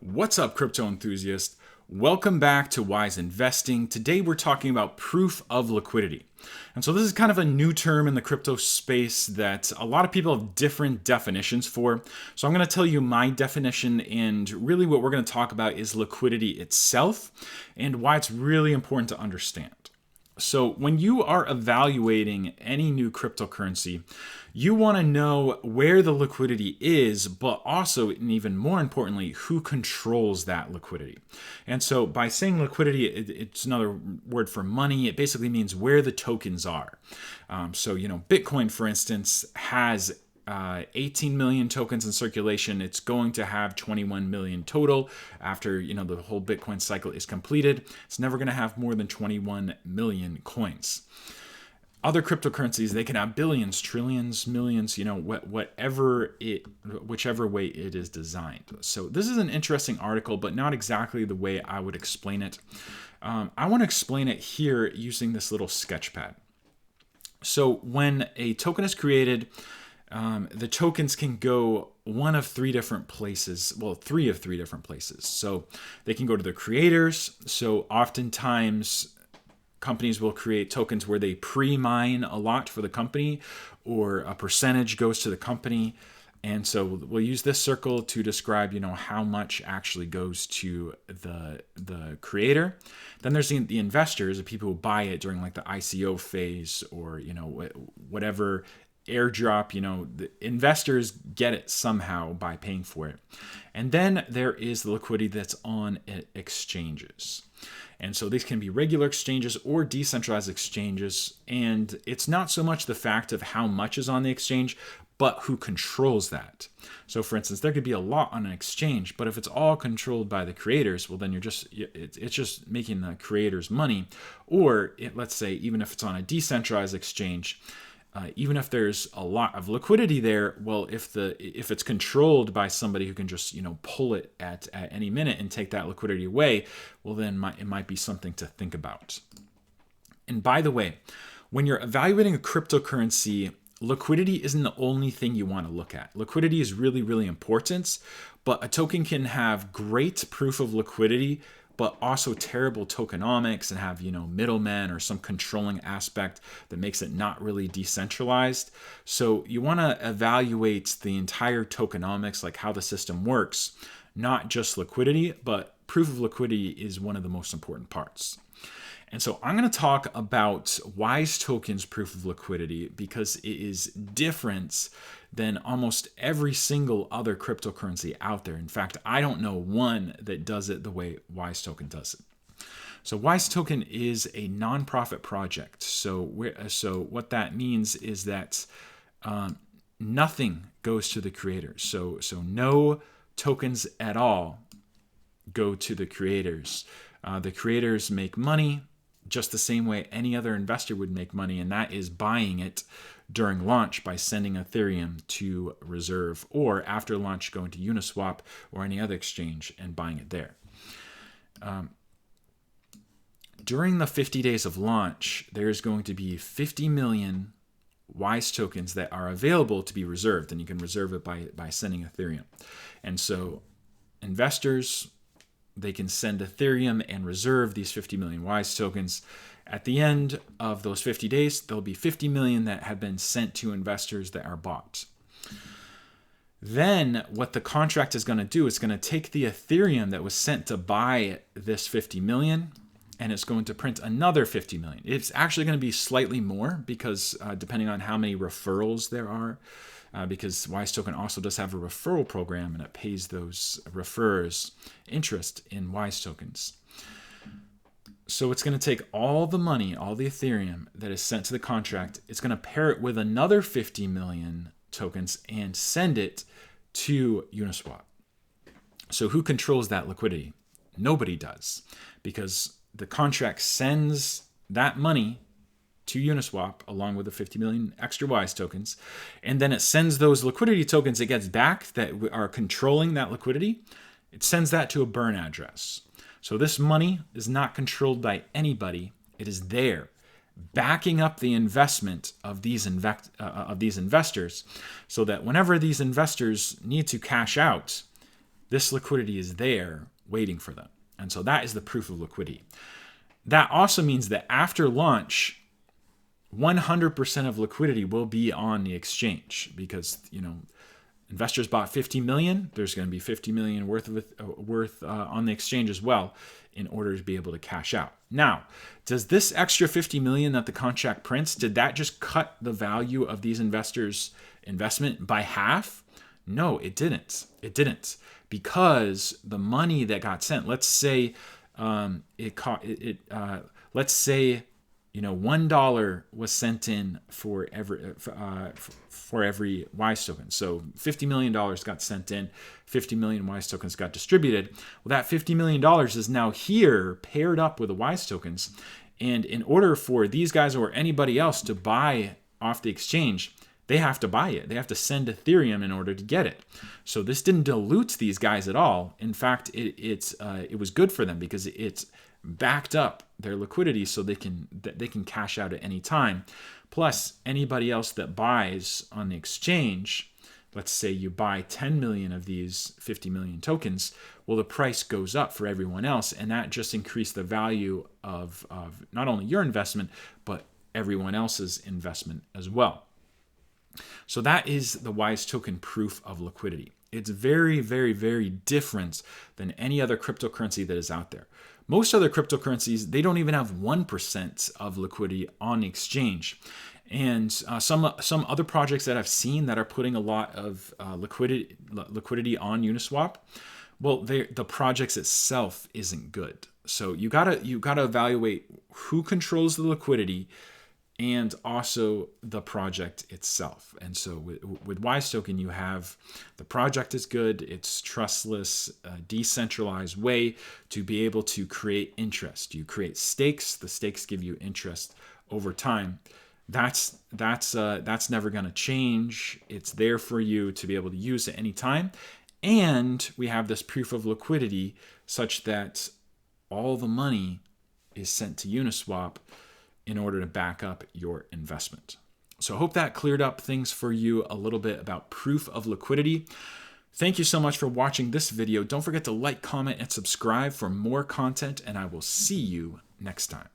What's up, crypto enthusiast? Welcome back to Wise Investing. Today we're talking about proof of liquidity. And so this is kind of a new term in the crypto space that a lot of people have different definitions for. So I'm going to tell you my definition, and really what we're going to talk about is liquidity itself and why it's really important to understand. So when you are evaluating any new cryptocurrency, you want to know where the liquidity is, but also, and even more importantly, who controls that liquidity. And so by saying liquidity, it's another word for money. It basically means where the tokens are. Bitcoin, for instance, has 18 million tokens in circulation. It's going to have 21 million total after the whole Bitcoin cycle is completed. It's never going to have more than 21 million coins. Other cryptocurrencies, they can have billions, trillions, millions, whichever way it is designed. So this is an interesting article, but not exactly the way I would explain it. I want to explain it here using this little sketch pad. So when a token is created, the tokens can go one of three different places. Well, three of three different places. So they can go to the creators. So oftentimes companies will create tokens where they pre-mine a lot for the company, or a percentage goes to the company. And so we'll use this circle to describe, how much actually goes to the creator. Then there's the investors, the people who buy it during like the ICO phase, or, whatever airdrop, the investors get it somehow by paying for it. And then there is the liquidity that's on exchanges. And so these can be regular exchanges or decentralized exchanges. And it's not so much the fact of how much is on the exchange, but who controls that. So for instance, there could be a lot on an exchange, but if it's all controlled by the creators, well, then it's just making the creators money. Or let's say, even if it's on a decentralized exchange, even if there's a lot of liquidity there, well, if it's controlled by somebody who can just pull it at any minute and take that liquidity away, well, then it might be something to think about. And by the way, when you're evaluating a cryptocurrency, liquidity isn't the only thing you want to look at. Liquidity is really, really important, but a token can have great proof of liquidity, but also terrible tokenomics and have, middlemen or some controlling aspect that makes it not really decentralized. So you want to evaluate the entire tokenomics, like how the system works, not just liquidity, but proof of liquidity is one of the most important parts. And so I'm going to talk about Wise Token's proof of liquidity because it is different than almost every single other cryptocurrency out there. In fact, I don't know one that does it the way Wise Token does it. So Wise Token is a nonprofit project. So what that means is that nothing goes to the creators. So no tokens at all go to the creators. The creators make money just the same way any other investor would make money, and that is buying it during launch by sending Ethereum to Reserve, or after launch going to Uniswap or any other exchange and buying it there. During the 50 days of launch, there's going to be 50 million Wise tokens that are available to be reserved, and you can reserve it by sending Ethereum. And so investors, they can send Ethereum and reserve these 50 million Wise tokens. At the end of those 50 days, there'll be 50 million that have been sent to investors that are bought. Then what the contract is going to do is going to take the Ethereum that was sent to buy this 50 million, and it's going to print another 50 million. It's actually going to be slightly more because depending on how many referrals there are, because Wise Token also does have a referral program, and it pays those referrers interest in Wise tokens. So it's going to take all the money, all the Ethereum that is sent to the contract, it's going to pair it with another 50 million tokens and send it to Uniswap. So who controls that liquidity? Nobody does, because the contract sends that money to Uniswap along with the 50 million extra Wise tokens, and then it sends those liquidity tokens it gets back that are controlling that liquidity. It sends that to a burn address. So this money is not controlled by anybody. It is there, backing up the investment of these investors, so that whenever these investors need to cash out, this liquidity is there waiting for them. And so that is the proof of liquidity. That also means that after launch, 100% of liquidity will be on the exchange because, investors bought 50 million. There's going to be 50 million worth on the exchange as well in order to be able to cash out. Now, does this extra 50 million that the contract prints, did that just cut the value of these investors' investment by half? No, it didn't. It didn't, because the money that got sent, let's say $1 was sent in for every WISE token. So $50 million got sent in, 50 million WISE tokens got distributed. Well, that $50 million is now here paired up with the WISE tokens. And in order for these guys or anybody else to buy off the exchange, they have to buy it. They have to send Ethereum in order to get it. So this didn't dilute these guys at all. In fact, it was good for them because it's backed up their liquidity so they can cash out at any time. Plus, anybody else that buys on the exchange, let's say you buy 10 million of these 50 million tokens, well, the price goes up for everyone else, and that just increased the value of not only your investment, but everyone else's investment as well. So that is the WISE token proof of liquidity. It's very, very, very different than any other cryptocurrency that is out there. Most other cryptocurrencies, they don't even have 1% of liquidity on the exchange. And some other projects that I've seen that are putting a lot of liquidity on Uniswap, well, the projects itself isn't good. So you gotta evaluate who controls the liquidity and also the project itself. And so with WISE token, you have the project is good, it's trustless, decentralized way to be able to create interest. You create stakes, the stakes give you interest over time. That's never going to change. It's there for you to be able to use at any time. And we have this proof of liquidity such that all the money is sent to Uniswap in order to back up your investment. So I hope that cleared up things for you a little bit about proof of liquidity. Thank you so much for watching this video. Don't forget to like, comment, and subscribe for more content, and I will see you next time.